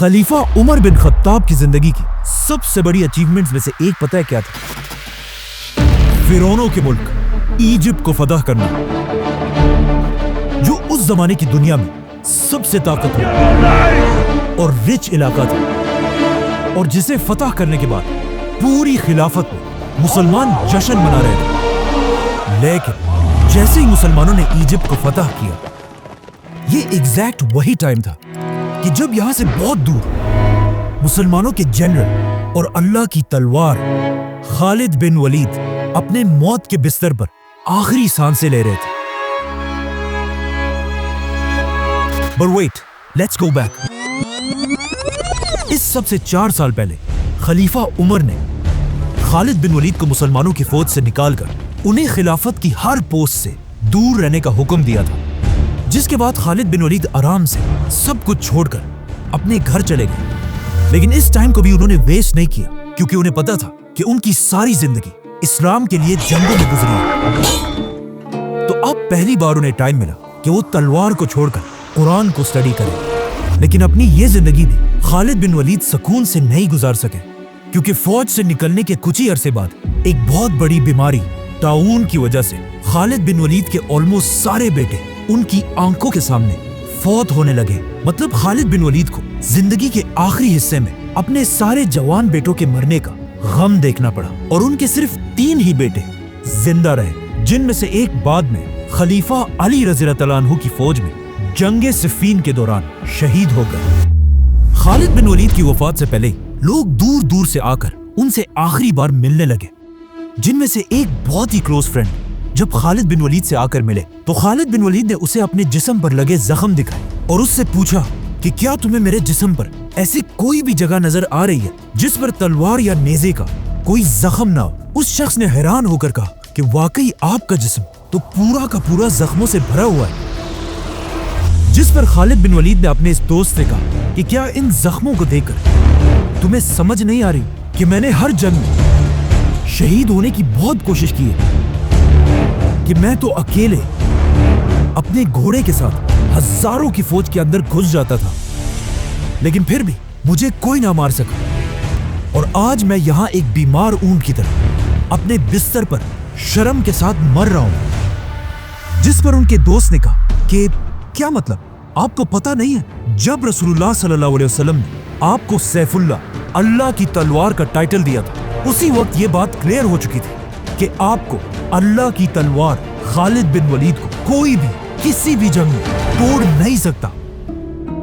खलीफा Umar bin Khattab की जिंदगी की सबसे बड़ी अचीवमेंट्स में से एक पता है क्या था? फिरौनों के मुल्क इजिप्ट को फतह करना, जो उस जमाने की दुनिया में सबसे ताकतवर और रिच इलाका था, और जिसे फतह करने के बाद पूरी खिलाफत में मुसलमान जश्न मना रहे थे। लेकिन जैसे ही मुसलमानों ने इजिप्ट को फतह किया, ये एग्जैक्ट वही टाइम था कि जब यहां से बहुत दूर मुसलमानों के जनरल और अल्लाह की तलवार खालिद बिन वलीद अपने मौत के बिस्तर पर आखिरी सांसें ले रहे थे। But wait, let's go back. इस सब से 4 साल पहले खलीफा उमर ने खालिद बिन वलीद को मुसलमानों की फौज से निकालकर उन्हें खिलाफत की हर पोस्ट से दूर रहने का हुक्म दिया था, जिसके बाद खालिद बिन वलीद आराम से सब कुछ छोड़कर अपने घर चले गए। लेकिन इस टाइम को भी उन्होंने वेस्ट नहीं किया, क्योंकि उन्हें पता था कि उनकी सारी जिंदगी इस्लाम के लिए जंगों में गुजरी है। तो अब पहली बार उन्हें टाइम मिला कि वो तलवार को छोड़कर कुरान को स्टडी करें। लेकिन अपनी ये जिंदगी भी खालिद बिन वलीद सुकून से नहीं गुजार सके, क्योंकि फौज से निकलने के कुछ ही अरसे बाद एक बहुत बड़ी बीमारी ताउन की वजह से खालिद बिन वलीद के ऑलमोस्ट सारे बेटे उनकी आंखों के सामने फौत होने लगे। मतलब खालिद बिन वलीद को जिंदगी के आखिरी हिस्से में अपने सारे जवान बेटों के मरने का गम देखना पड़ा, और उनके सिर्फ 3 ही बेटे जिंदा रहे, जिनमें से एक बाद में खलीफा अली रज़ियल्लाहु अन्हु की फौज में जंगे सिफ़ीन के दौरान शहीद हो गए। खालिद बिन वलीद की वफात से पहले लोग दूर दूर से आकर उनसे आखिरी बार मिलने लगे, जिनमें से एक बहुत ही क्लोज फ्रेंड जब खालिद बिन वलीद से आकर मिले तो खालिद बिन वलीद ने उसे अपने जिस्म पर लगे जख्म दिखाए और उससे पूछा कि क्या तुम्हें मेरे जिस्म पर ऐसी कोई भी जगह नजर आ रही है जिस पर तलवार या नेज़े का कोई जख्म ना हो। उस शख्स ने हैरान होकर कहा कि वाकई आपका जिस्म तो पूरा का पूरा जख्मों से भरा हुआ है। जिस पर खालिद बिन वलीद ने अपने इस दोस्त से कहा कि क्या इन जख्मों को देखकर तुम्हें समझ नहीं आ रही कि मैंने हर जंग में शहीद होने की बहुत कोशिश की है, कि मैं तो अकेले अपने घोड़े के साथ हजारों की फौज के अंदर घुस जाता था, लेकिन फिर भी मुझे कोई ना मार सका, और आज मैं यहां एक बीमार ऊंट की तरह अपने बिस्तर पर शर्म के साथ मर रहा हूं। जिस पर उनके दोस्त ने कहा कि क्या मतलब, आपको पता नहीं है जब रसूलुल्लाह सल्लल्लाहु अलैहि वसल्लम ने आपको सैफुल्लाह अल्लाह की तलवार का टाइटल दिया था, उसी वक्त ये बात क्लियर हो चुकी थी कि आपको अल्लाह की तलवार खालिद बिन वलीद को कोई भी किसी भी जंग में तोड़ नहीं सकता।